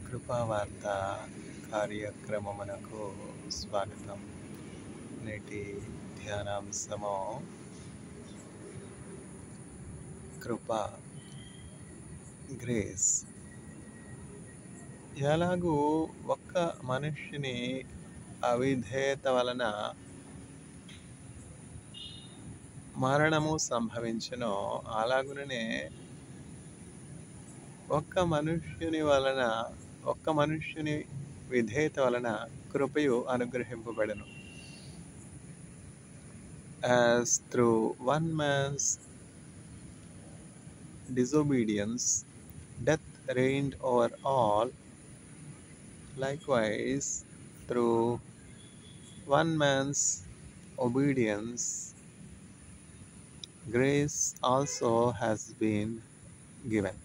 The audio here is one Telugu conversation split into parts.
కృపావార్త కార్యక్రమమునకు స్వాగతం. నేటి ధ్యానాంశము కృప, గ్రేస్. ఎలాగూ ఒక్క మనుష్యుని అవిధేయత వలన మరణము సంభవించునో, అలాగుననే ఒక్క మనుష్యుని విధేయత వలన కృపయు అనుగ్రహింపబడెను. As through one man's disobedience death reigned over all, likewise through one man's obedience grace also has been given.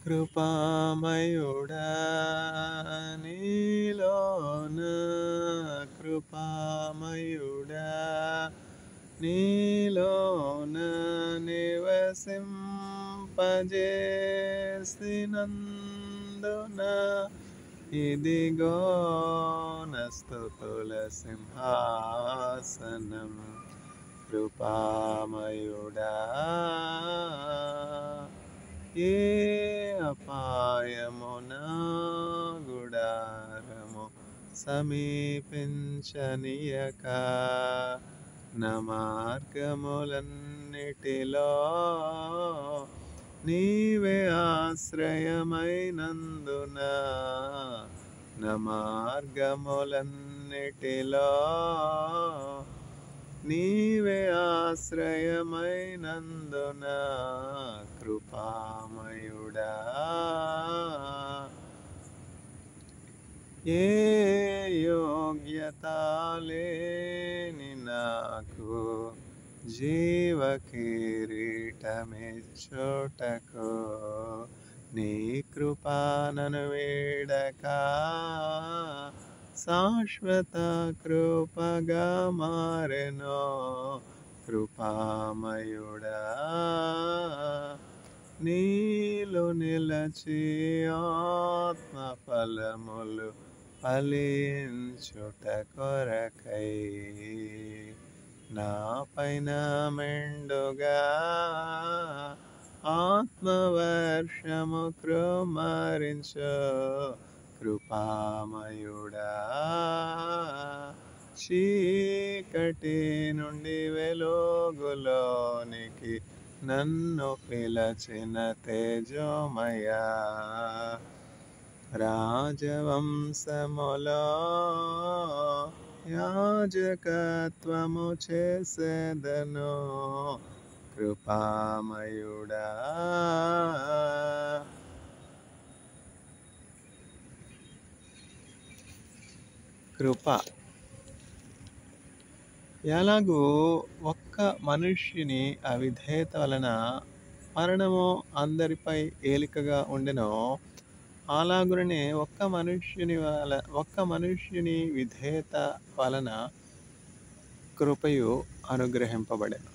కృపామయుడా నీలోన, కృపామయుడా నీలోన నివసింపజేసినందున ఇదిగో నా స్తుతుల సింహాసనం. కృపామయుడా ఏ అపాయమున గుడారము సమీపించనీయక, నా మార్గములన్నిటిలో నీవే ఆశ్రయమైనందున, నా మార్గములన్నిటిలో నీవే ఆశ్రయమైనందున కృపామయుడా ఏ యోగ్యత లేని నాకు జీవ కిరీటమిచ్చుటకు నీ కృపా నన్ను వేడక శాశ్వత కృపగా మారెనో. కృపామయుడా నీలో నిలచి ఆత్మ ఫలములు ఫలించుట కొరకై నా పైన మెండుగా ఆత్మవర్షము కృమ్మరించు. కృపామయుడా చీకటి నుండి వెలుగులోనికి నన్ను పిలచిన తేజోమయా, రాజవంశములో యాజకత్వము చేసేదను. కృపామయుడా కృప. ఎలాగూ ఒక్క మనుష్యుని అవిధేయత వలన మరణము అందరిపై ఏలికగా ఉండెనో, అలాగుననే ఒక్క మనుష్యుని విధేయత వలన కృపయు అనుగ్రహింపబడెను.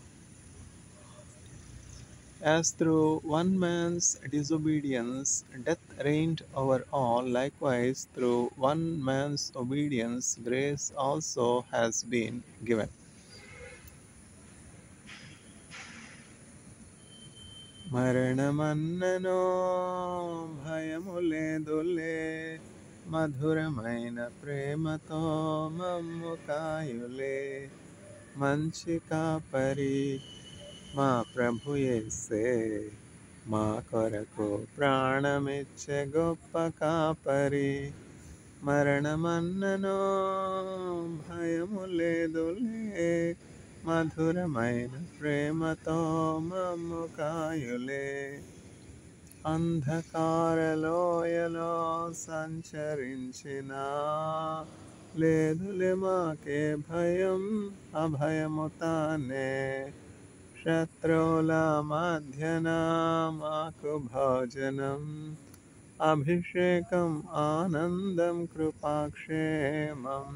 As through one man's disobedience death reigned over all, likewise through one man's obedience grace also has been given. మరణమన్ననో భయము లేదులే, మధురమైన ప్రేమతో మమ్ము కాయులే. మంచి కాపరి మా ప్రభు యేసే, మా కొరకు ప్రాణమిచ్చే గొప్ప కాపరి. మరణమన్ననో భయము లేదులే, మధురమైన ప్రేమతో మమ్ము కాయులే. అంధకారలోయలో సంచరించిన లేదులే మాకే భయం, అభయము తానే. శత్రువుల మధ్యన మాకు భోజనం, అభిషేకం ఆనందం కృపాక్షేమం.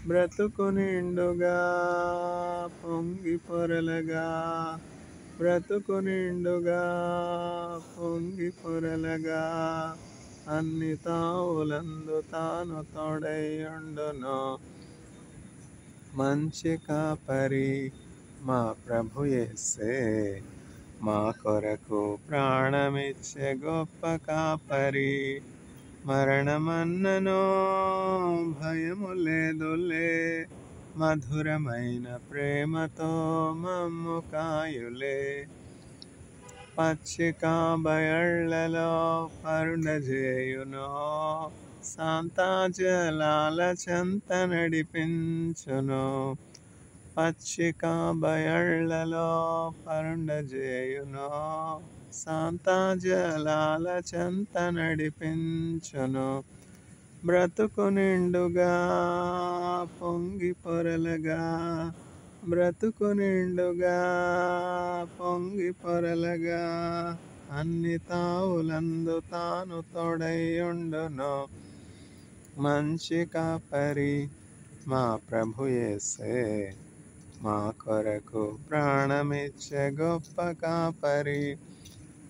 బ్రతుకు నిండుగా పొంగి పొరలగా బ్రతుకు నిండుగా పొంగి పొరలగా అన్ని తావులందు తాను తోడైయుండును. మంచి కాపరి మా ప్రభు యేసే, మా కొరకు ప్రాణమిచ్చే గొప్ప కాపరి. మరణమన్నను భయము లేదులే, మధురమైన ప్రేమతో మమ్ము కాయులే. పచ్చిక బయళ్లలో పరుండజేయును, శాంతా జలాల చెంత నడిపించును. పచ్చిక బయళ్లలో పరుండజేయును, శాంతా జలాల చెంత నడిపించును. బ్రతుకు నిండుగా పొంగి పొరలగా, బ్రతుకు నిండుగా పొంగి పొరలగా అన్ని తావులందు తాను తోడైయుండును. మంచి కాపరి మా ప్రభు యేసే, మా కొరకు ప్రాణమిచ్చే గొప్ప కాపరి.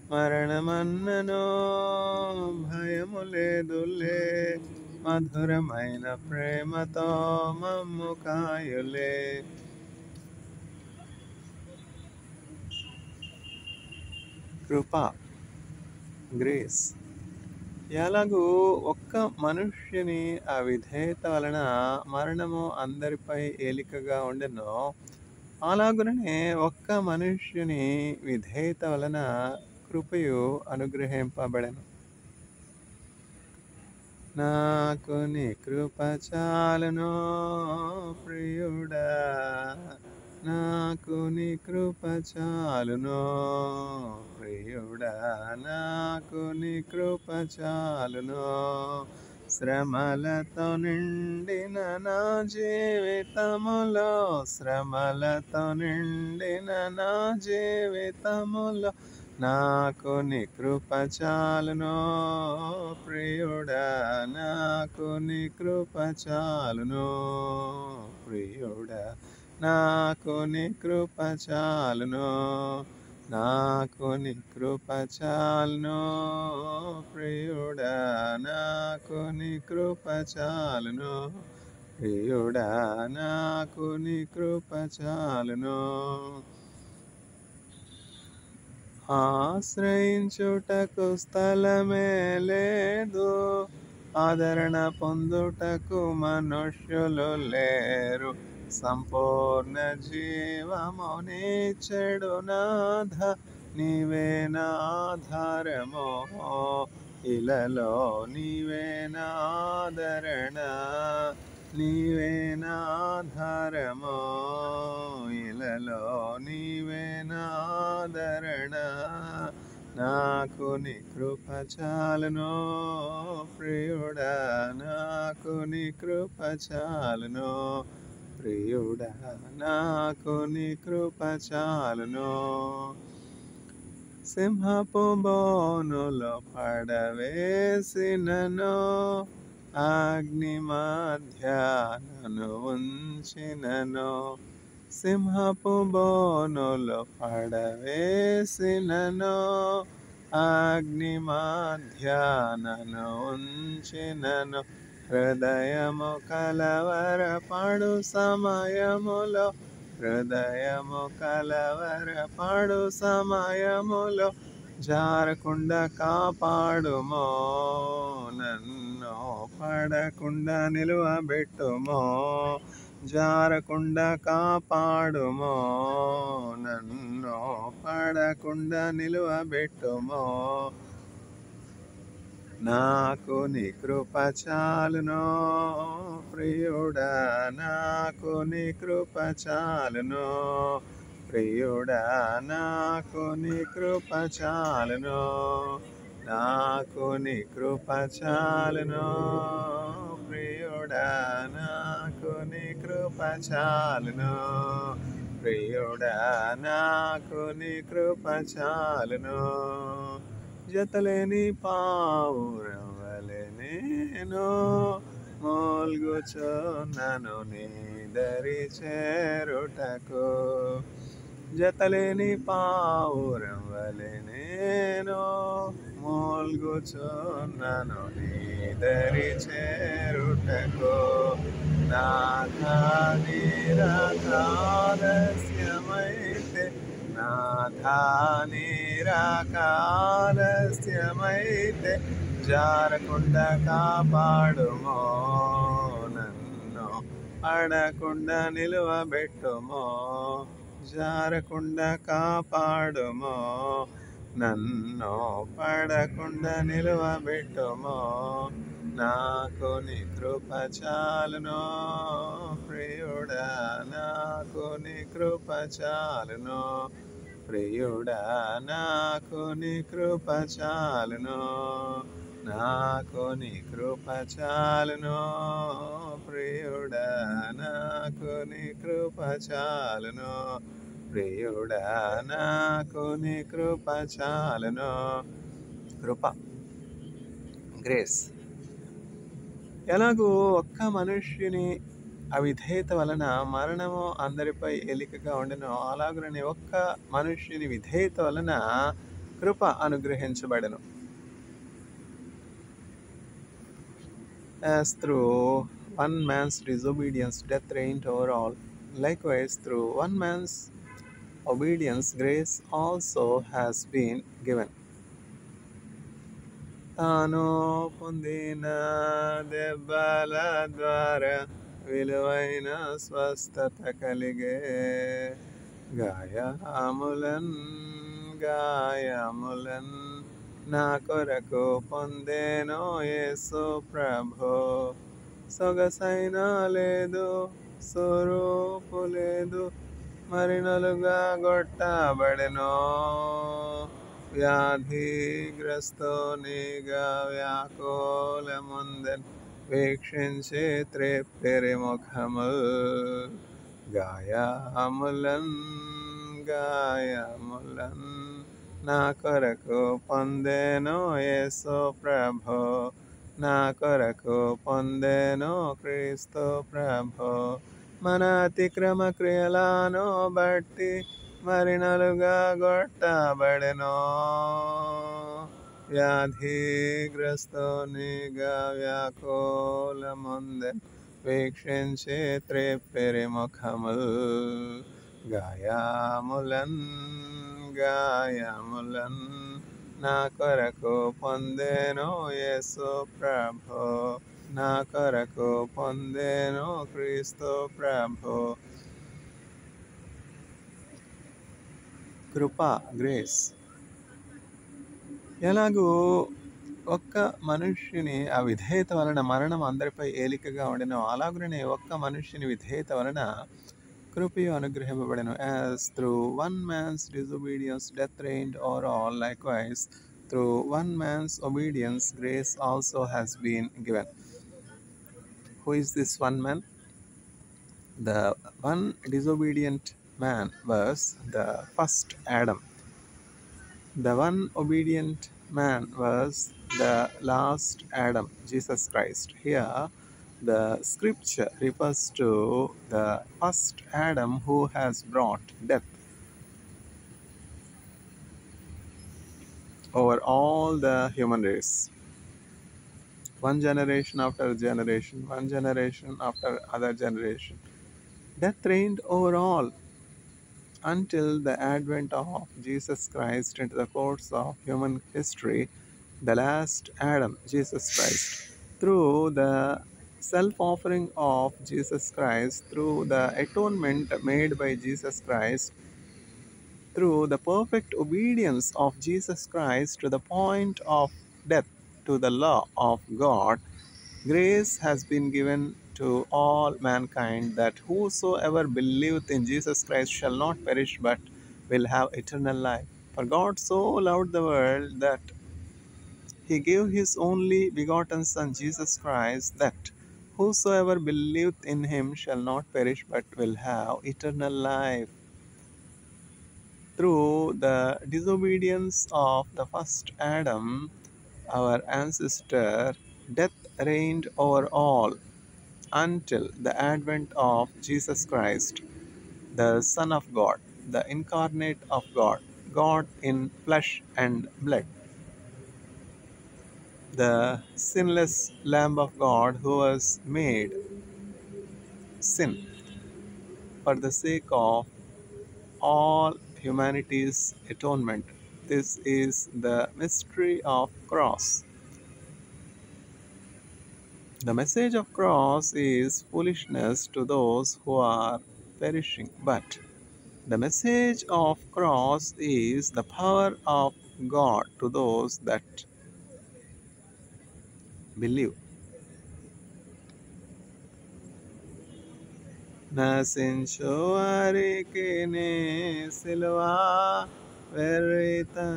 మరణమన్నను భయము లేదులే, మధురమైన ప్రేమతో మమ్ము కాయులే. కృప, గ్రేస్. ఎలాగూ ఒక్క మనుష్యుని అవిధేయత వలన మరణము అందరిపై ఏలికగా ఉండెనో, అలాగుననే ఒక్క మనుష్యుని విధేయత వలన కృపయు అనుగ్రహింపబడెను. నాకు నీ కృప చాలును ప్రియుడా, నాకు నీ కృప చాలును ప్రియుడా, నాకు నీ కృప చాలును. శ్రమలతో నిండిన నా జీవితములో, శ్రమలతో నిండిన నా జీవితములో నాకు నీ కృప చాలును ప్రియుడా, నాకు నీ కృప చాలును ప్రియుడా, నాకు నీ కృప చాలును, నాకు నీ కృప చాలును ప్రియుడా, నాకు నీ కృప చాలును ప్రియుడా, నాకు నీ కృప చాలును. ఆశ్రయించుటకు స్థలమే లేదు, ఆదరణ పొందుటకు మనుష్యులు లేరు. సంపూర్ణ జీవము నీచెడు నాథ, నీవే నా ఆధారము. ఇలలో నీవే నా ఆదరణ, నీవే నా ఆధారము. ఇలలో నీవే నా ఆదరణ. నాకు నీ కృప చాలును ప్రియుడా, నాకు నీ కృప చాలును ప్రియుడా, నాకు నీ కృప చాలును. సింహపు బోనులో పడవేసినను, అగ్ని మధ్యాహ్నను ఉంచినను. సింహపు బోనులో పడవేసినను, అగ్ని మధ్యాహ్నను ఉంచినను. హృదయము కలవరపడు సమయములో, హృదయము కలవరపడు సమయములో జారకుండా కాపాడుమో, నన్ను పడకుండా నిలువబెట్టుమో. జారకుండా కాపాడుమో, నన్ను పడకుండా నిలువబెట్టుమో. నాకు నీ కృప చాలును ప్రియుడా, నాకు నీ కృప చాలును ప్రియుడా, నాకు నీ కృప చాలును, నాకు నీ కృప చాలును ప్రియుడా, నాకు నీ కృప చాలును ప్రియుడా, నాకు నీ కృప చాలును. జతలేని పావురం వలె నేను మూల్గుచున్నాను నీ దరి చేరుటకు. జతలేని పావురం వలె నేను మూల్గుచున్నను నీదరి చేరుటకు. నాథా నిరాకాలస్యమైతే, నాథా నిరాకాలస్యమైతే జారకుండా కాపాడుమో, నన్ను అడకుండా నిలువబెట్టుమో, జారకుండా కాపాడుమో, నన్ను పడకుండా నిలువబెట్టుమో. నాకు నీ కృప చాలును ప్రియుడా, నాకు నీ కృప చాలును ప్రియుడా, నాకు నీ కృప చాలును, నాకు నీ కృప చాలును ప్రియుడా, నాకు నీ కృప చాలును ప్రియుడా, నాకు నీ కృప చాలును. కృప, గ్రేస్. ఎలాగూ ఒక్క మనుష్యుని అవిధేయత వలన మరణము అందరిపై ఏలికగా ఉండెను, అలాగుననే ఒక్క మనుష్యుని విధేయత వలన కృప అనుగ్రహించబడెను. As through one man's disobedience death reigned over all, likewise through one man's obedience grace also has been given. తాను పొందిన దెబ్బల ద్వారా విలువైన స్వస్థత కలిగే, గాయములన్ గాయములన్ నా కొరకు పొందేనో యేసు ప్రభో. సొగసైన లేదు, స్వరూపు లేదు, మరినలుగా గొట్టబడెనో, వ్యాధిగ్రస్తునిగా వ్యాకులముందెన్ వీక్షించి త్రెప్పిరి ముఖముల్. గాయములన్ గాయములన్ నా కొరకు పొందేనో యేసు ప్రభో, నా కొరకు పొందేనో క్రీస్తు ప్రభో. మన అతిక్రమ క్రియలను బట్టి మరినలుగా గొట్టబడెనో, వ్యాధిగ్రస్తునిగా వ్యాకులముందెన్ వీక్షించి త్రెప్పిరి ముఖముల్. గాయములన్ గాయములన్ నా కొరకు పొందేనో యేసు ప్రభో, నా కొరకు పొందేనో క్రీస్తు ప్రభో. కృప, గ్రేస్. ఎలాగూ ఒక్క మనుష్యుని అవిధేయత వలన మరణం అందరిపై ఏలికగా ఉండెను, అలాగునే ఒక్క మనుష్యుని విధేయత వలన కృపయు అనుగ్రహింపబడెను. As through one man's disobedience death reigned over all, likewise through one man's obedience grace also has been given. Who is this one man? The one disobedient man was the first Adam. The one obedient man was the last Adam, Jesus Christ. Here, the scripture refers to the first Adam who has brought death over all the human race. One generation after generation, one generation after other generation, death reigned over all until the advent of Jesus Christ into the course of human history, the last Adam, Jesus Christ. Through the self-offering of Jesus Christ, through the atonement made by Jesus Christ, through the perfect obedience of Jesus Christ to the point of death to the law of God, grace has been given to all mankind, that whosoever believeth in Jesus Christ shall not perish but will have eternal life. For God so loved the world that He gave His only begotten Son, Jesus Christ, that whosoever believeth in Him shall not perish but will have eternal life. Through the disobedience of the first Adam, our ancestor, death reigned over all until the advent of Jesus Christ, the Son of God. the incarnate of God, God in flesh and blood, the sinless Lamb of God who was made sin for the sake of all humanity's atonement. This is the mystery of cross. The message of cross is foolishness to those who are perishing, but the message of cross is the power of God to those that believe. నశించు వారికి నీ సిలువ వెర్రితనముగనున్నది,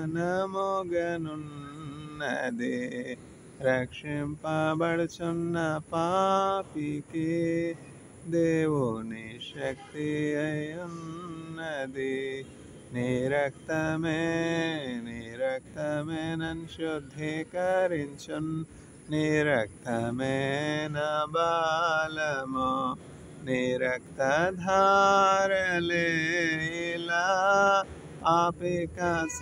రక్షింపబడుచున్న పాపికి దేవుని శక్తి అయ్యున్నది. నీ రక్తమే నన్ను శుద్ధీకరించున్, నీ రక్తమే నా బాలము, నీ రక్తధారలే ఇలా పాపికాశ్రయమిచ్చును.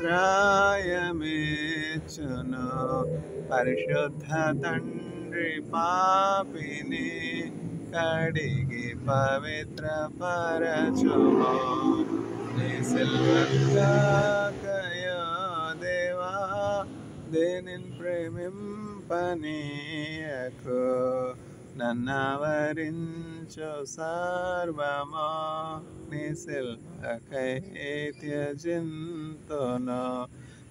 పరిశుద్ధ తండ్రి పాపిని కడిగి పవిత్రపరచుము. నీ సిల్వగాకయో దేవా, దేనిని ప్రేమింపనీయకు, నన్నవరించు సర్వమా, నీ సిల్వకై త్యజింతును.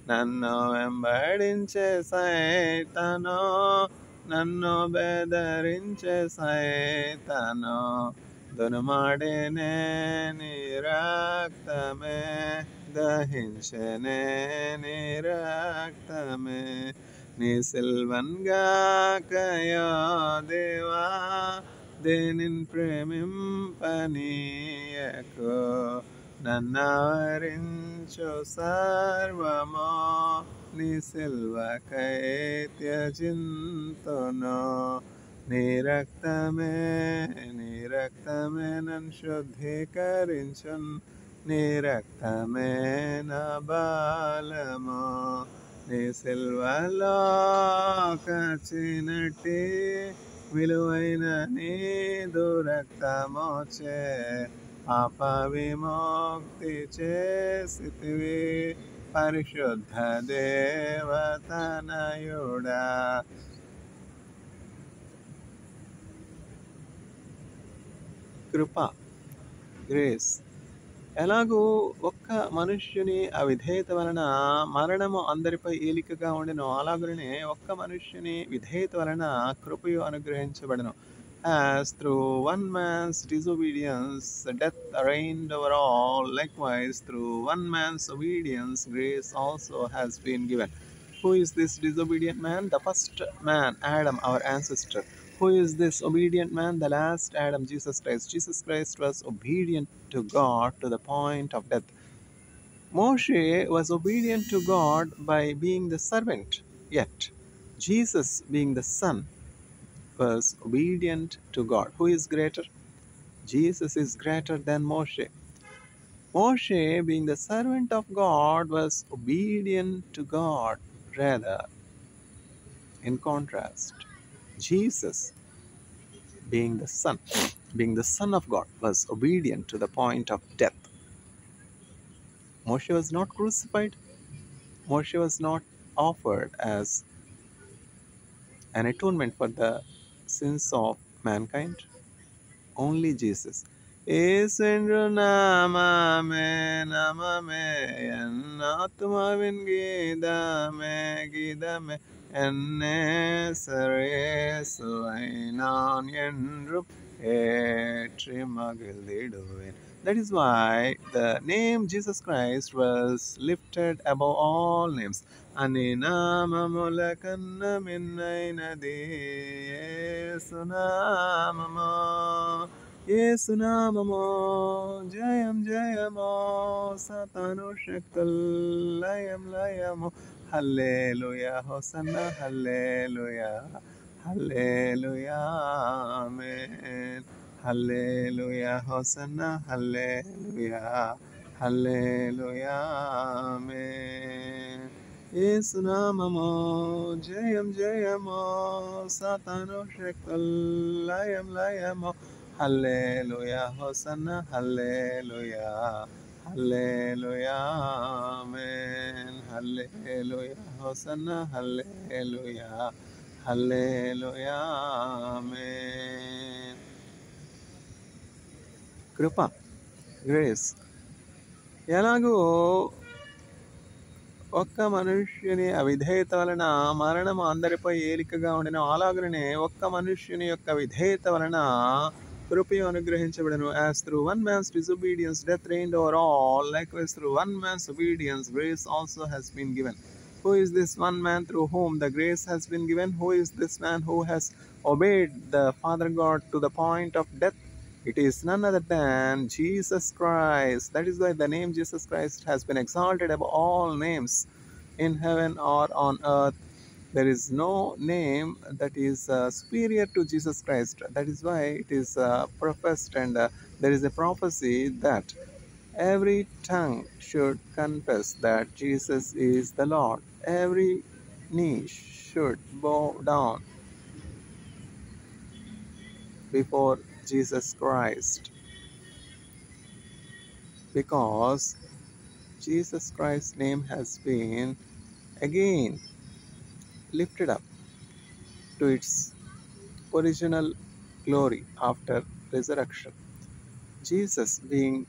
నన్ను వెంబడించే సైతాను, నన్ను బెదరించే సైతాను, దునుమాడేనే నీ రక్తమే, దహించెనే నీ రక్తమే. నీ సిల్వన్గాకయో దేవా, దేనిని ప్రేమింపనీయకు, నన్నవరించు సర్వమో, నీ సిల్వకై త్యజింతును. నీ రక్తమే నన్ను శుద్ధీకరించున్, నీ రక్తమే నా బాలము. నీ సిల్వలో కాచినట్టి విలువైన నీదు రక్తమోచే పాప విముక్తి చేసితివి. పరిశుద్ధ దేవతనయుడా, కృప, గ్రేస్. ఎలాగూ ఒక్క మనుష్యుని అవిధేయత వలన మరణము అందరిపై ఏలికగా ఉండెను, అలాగనే ఒక్క మనుష్యుని విధేయత వలన కృపయు అనుగ్రహించబడెను. As through one man's disobedience death reigned over all, likewise through one man's obedience grace also has been given. Who is this disobedient man? The first man, Adam, our ancestor. Who is this obedient man? The last Adam, Jesus Christ. Jesus Christ was obedient to God to the point of death. Moshe was obedient to God by being the servant, yet Jesus, being the son, was obedient to God. Who is greater? Jesus is greater than Moshe. Moshe, being the servant of God, was obedient to God. Rather, in contrast, Jesus, being the Son of God, was obedient to the point of death. Moshe was not crucified. Moshe was not offered as an atonement for the sins of mankind. Only Jesus. యేసెండ్రు నామమే ఎన్నాత్మవిన్ గీதமே എന്നേസരേസുവൈനാൻ என்றும் ஏற்றி மகிழ்ந்திடுவேன். That is why the name Jesus Christ was lifted above all names. అని నామముల కన్న మిన్నైనది యేసునామము, యేసునామము. జయం జయము, సాతాను శక్తుల్ లయము. హల్లెలూయా, హోసన్నా, హల్లెలూయా, హల్లెలూయా, ఆమేన్. హల్లెలూయా, హోసన్నా, హల్లెలూయా, హల్లెలూయా ఆమేన్. యేసు నామము జయం జయము, సాతాను శక్తుల్ లయం లయము. హల్లెలూయా హోసన్న హల్లెలూయా, హల్లెలూయా ఆమేన్. హల్లెలూయా హోసన్న హల్లెలూయా, హల్లెలూయా ఆమేన్. కృప, గ్రేస్. ఎలాగో ఒక్క మనుష్యుని అవిధేయత వలన మరణము అందరిపై ఏలికగా ఉండిన, అలాగనే ఒక్క మనుష్యుని యొక్క విధేయత వలన కృపయు అనుగ్రహించబడను. As through one man's disobedience death reigned over all, likewise through one man's obedience grace also has been given. Who is this one man through whom the grace has been given? Who is this man who has obeyed the Father God to the point of death? It is none other than Jesus Christ. That is why the name Jesus Christ has been exalted above all names in heaven or on earth. There is no name that is superior to Jesus Christ. That is why it is professed, and there is a prophecy that every tongue should confess that Jesus is the Lord. Every knee should bow down before Jesus Christ, because Jesus Christ's name has been again lifted up to its original glory after resurrection. Jesus, being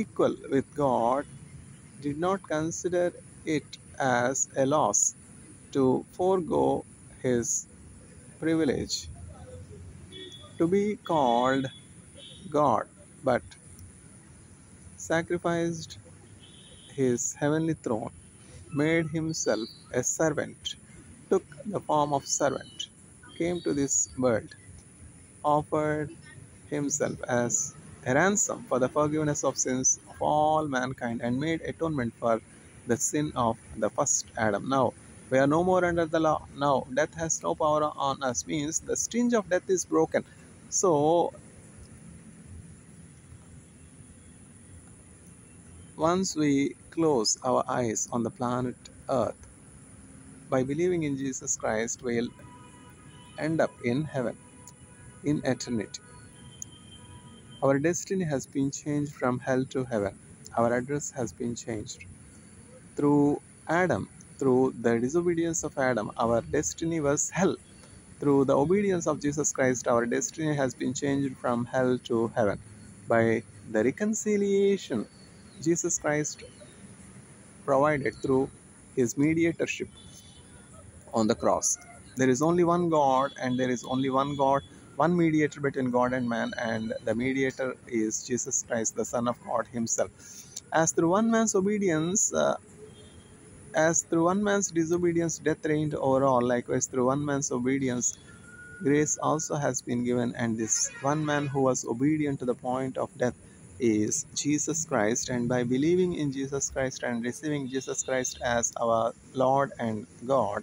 equal with God, did not consider it as a loss to forego his privilege to be called God, but sacrificed his heavenly throne, made himself a servant, took the form of servant, came to this world, offered himself as a ransom for the forgiveness of sins of all mankind, and made atonement for the sin of the first Adam. Now we are no more under the law. Now death has no power on us, means the sting of death is broken. So once we close our eyes on the planet Earth, by believing in Jesus Christ, we'll end up in heaven, in eternity. Our destiny has been changed from hell to heaven. Our address has been changed. Through Adam, through the disobedience of Adam, our destiny was hell. Through the obedience of Jesus Christ, our destiny has been changed from hell to heaven. By the reconciliation Jesus Christ provided through his mediatorship on the cross. There is only one God, and there is only one God, one mediator between God and man, and the mediator is Jesus Christ, the Son of God Himself. As through one man's obedience, as through one man's disobedience, death reigned over all, likewise through one man's obedience, grace also has been given, and this one man who was obedient to the point of death is Jesus Christ. And by believing in Jesus Christ and receiving Jesus Christ as our Lord and God,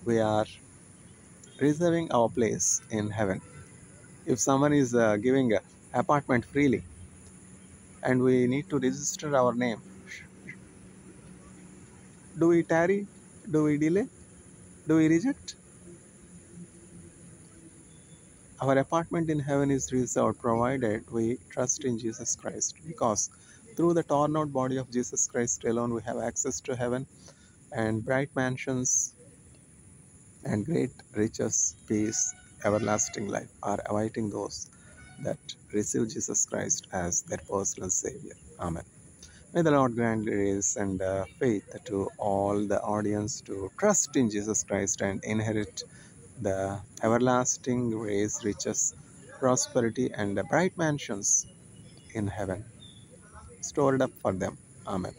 we are reserving our place in heaven. If someone is giving an apartment freely and we need to register our name, do we tarry? Do we delay? Do we reject? Our apartment in heaven is reserved provided we trust in Jesus Christ, because through the torn out body of Jesus Christ alone we have access to heaven, and bright mansions and great riches, peace, everlasting life are awaiting those that receive Jesus Christ as their personal Savior. Amen. May the Lord grant grace and faith to all the audience to trust in Jesus Christ and inherit the everlasting grace, riches, prosperity, and the bright mansions in heaven stored up for them. Amen.